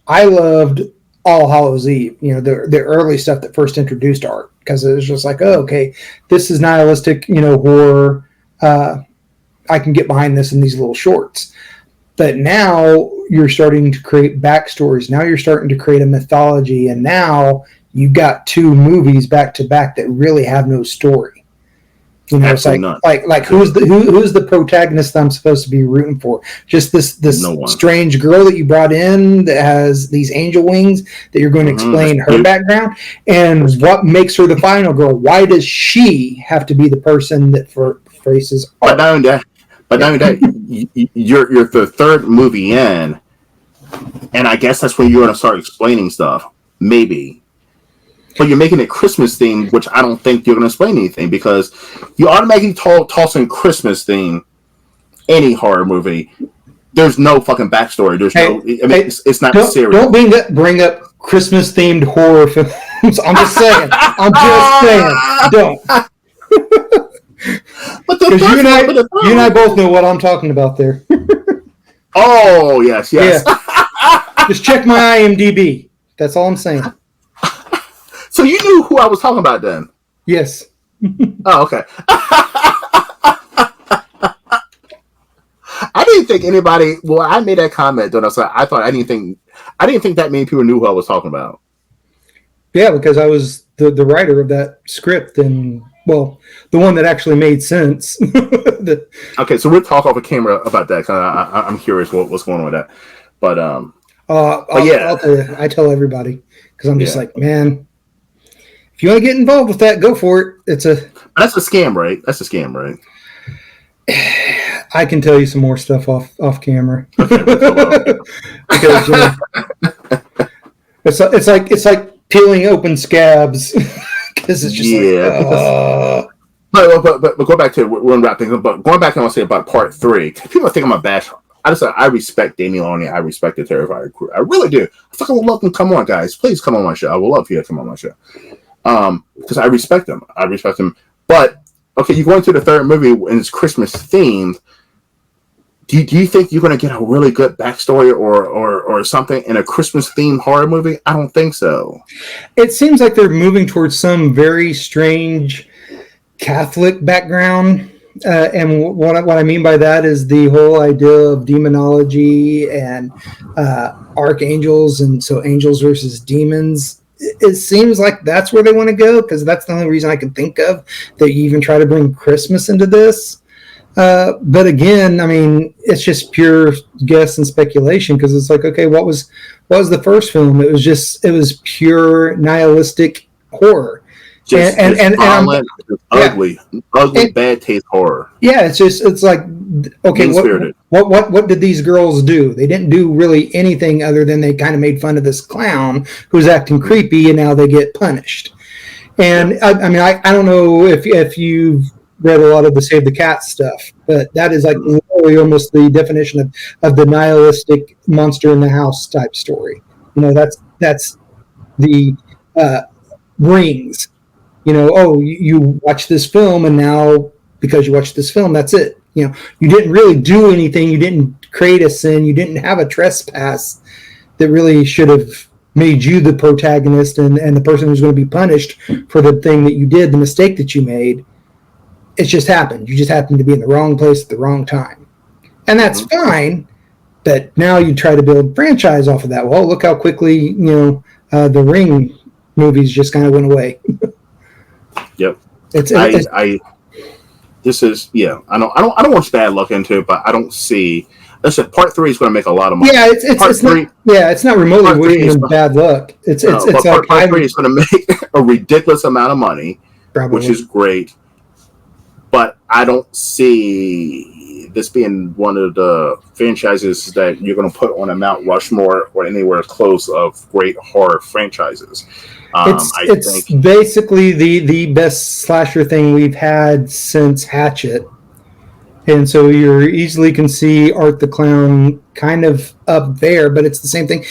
I loved All Hallows Eve, the early stuff that first introduced art, because it was just like, oh, okay, this is nihilistic, horror. I can get behind this in these little shorts. But now you're starting to create backstories. Now you're starting to create a mythology, and now you've got two movies back to back that really have no story. You know, it's like who's the protagonist that I'm supposed to be rooting for? Just this strange girl that you brought in that has these angel wings that you're going to explain her background, and what makes her the final girl? Why does she have to be the person that faces? But not only that, you're the third movie in, and I guess that's when you're going to start explaining stuff, maybe. But you're making it Christmas themed, which I don't think you're going to explain anything, because you automatically toss in Christmas theme any horror movie. There's no fucking backstory. It's not serious. Don't bring up Christmas themed horror films. I'm just saying. Don't. Because you and I both know what I'm talking about there. Oh yes. Yeah. Just check my IMDb. That's all I'm saying. So you knew who I was talking about then? Yes. Oh, okay. I didn't think anybody. Well, I made that comment, though. I didn't think that many people knew who I was talking about. Yeah, because I was the writer of that script, and the one that actually made sense. Okay, so we'll talk off the camera about that. I'm curious what's going on with that. But I tell everybody because I'm just like, man. If you want to get involved with that, go for it. That's a scam, right? That's a scam, right? I can tell you some more stuff off camera. Because it's like peeling open scabs because it's just But go back to we're gonna wrap things up. But going back, I want to say about part 3. People think I'm a bash. I respect Damien Filoni. I respect the Terrifier crew. I really do. I fucking would love them. Come on, guys, please come on my show. I would love for you to come on my show. Because I respect them. But okay, you go into the third movie and it's Christmas themed. Do you think you're going to get a really good backstory or something in a Christmas themed horror movie? I don't think so. It seems like they're moving towards some very strange Catholic background. And what I mean by that is the whole idea of demonology and archangels, and so angels versus demons. It seems like that's where they want to go, because that's the only reason I can think of that you even try to bring Christmas into this. But again, I mean, it's just pure guess and speculation, because it's like, okay, what was the first film? It was pure nihilistic horror. Ugly, bad taste horror. Yeah, it's like, okay, what did these girls do? They didn't do really anything other than they kind of made fun of this clown who's acting creepy, and now they get punished. And I mean, I don't know if you've read a lot of the Save the Cat stuff, but that is like literally almost the definition of the nihilistic monster in the house type story. You know, that's the Rings. You know, you watch this film, and now because you watched this film, that's it. You know, you didn't really do anything. You didn't create a sin. You didn't have a trespass that really should have made you the protagonist and the person who's going to be punished for the thing that you did, the mistake that you made. It just happened. You just happened to be in the wrong place at the wrong time. And that's fine, but now you try to build franchise off of that. Well, look how quickly, the Ring movies just kind of went away. Yep. I don't want bad luck into it, but I don't see. Listen, part 3 is going to make a lot of money. Yeah, it's not remotely wishing them bad luck. Part 3 is going to make a ridiculous amount of money, probably, which is great. But I don't see this being one of the franchises that you're going to put on a Mount Rushmore or anywhere close of great horror franchises. It's basically the best slasher thing we've had since Hatchet. And so you easily can see Art the Clown kind of up there, but it's the same thing.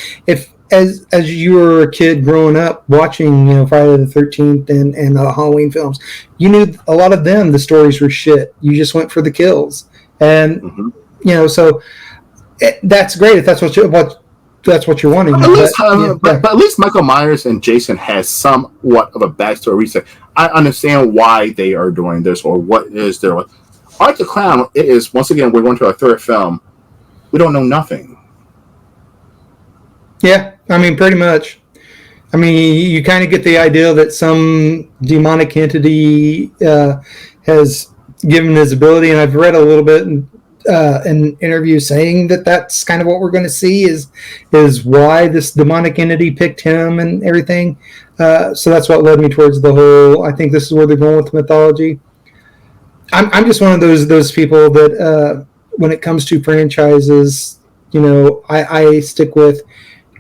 As you were a kid growing up watching, Friday the 13th and the Halloween films, you knew a lot of them, the stories were shit. You just went for the kills. And, so that's great if that's what you're wanting. But at least Michael Myers and Jason has somewhat of a backstory reset. I understand why they are doing this or what is their. Art the Clown, it is, once again, we're going to our third film. We don't know nothing. Yeah, I mean, pretty much. I mean, you kind of get the idea that some demonic entity has given his ability, and I've read a little bit in interviews saying that that's kind of what we're going to see is why this demonic entity picked him and everything. So that's what led me towards the whole. I think this is where they're going with mythology. I'm just one of those people that when it comes to franchises, I stick with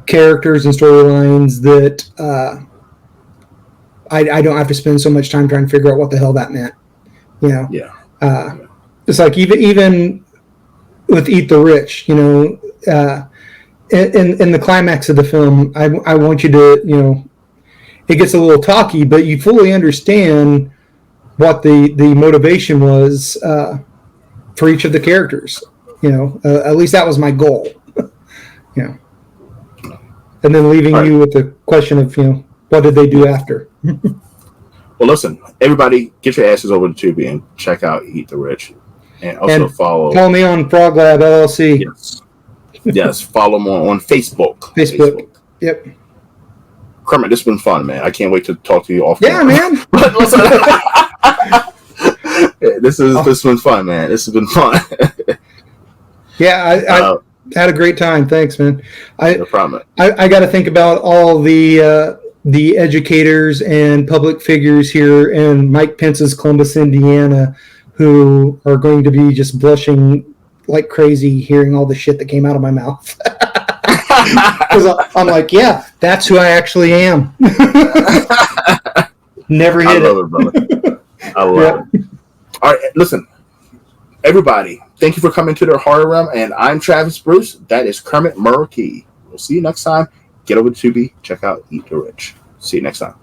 characters and storylines that I don't have to spend so much time trying to figure out what the hell that meant. Yeah. It's like even with Eat the Rich, in the climax of the film, I want you to, it gets a little talky, but you fully understand what the motivation was for each of the characters. At least that was my goal. And then leaving you with the question of, what did they do after? Well, listen, everybody, get your asses over to Tubi and check out Eat the Rich, and also follow me on Frog Lab LLC. Yes, follow them on Facebook. Facebook. Yep. Kermit, this has been fun, man. I can't wait to talk to you off. Yeah, man. This has been fun, man. This has been fun. Yeah, I had a great time. Thanks, man. No problem. I got to think about all the educators and public figures here in Mike Pence's Columbus, Indiana, who are going to be just blushing like crazy hearing all the shit that came out of my mouth. Because I'm like, yeah, that's who I actually am. Never hit it. I love it, brother. I love it. All right, listen, everybody, thank you for coming to the Horror Realm, and I'm Travis Bruce. That is Kermit Murkey. We'll see you next time. Get over to Tubi. Check out Eat the Rich. See you next time.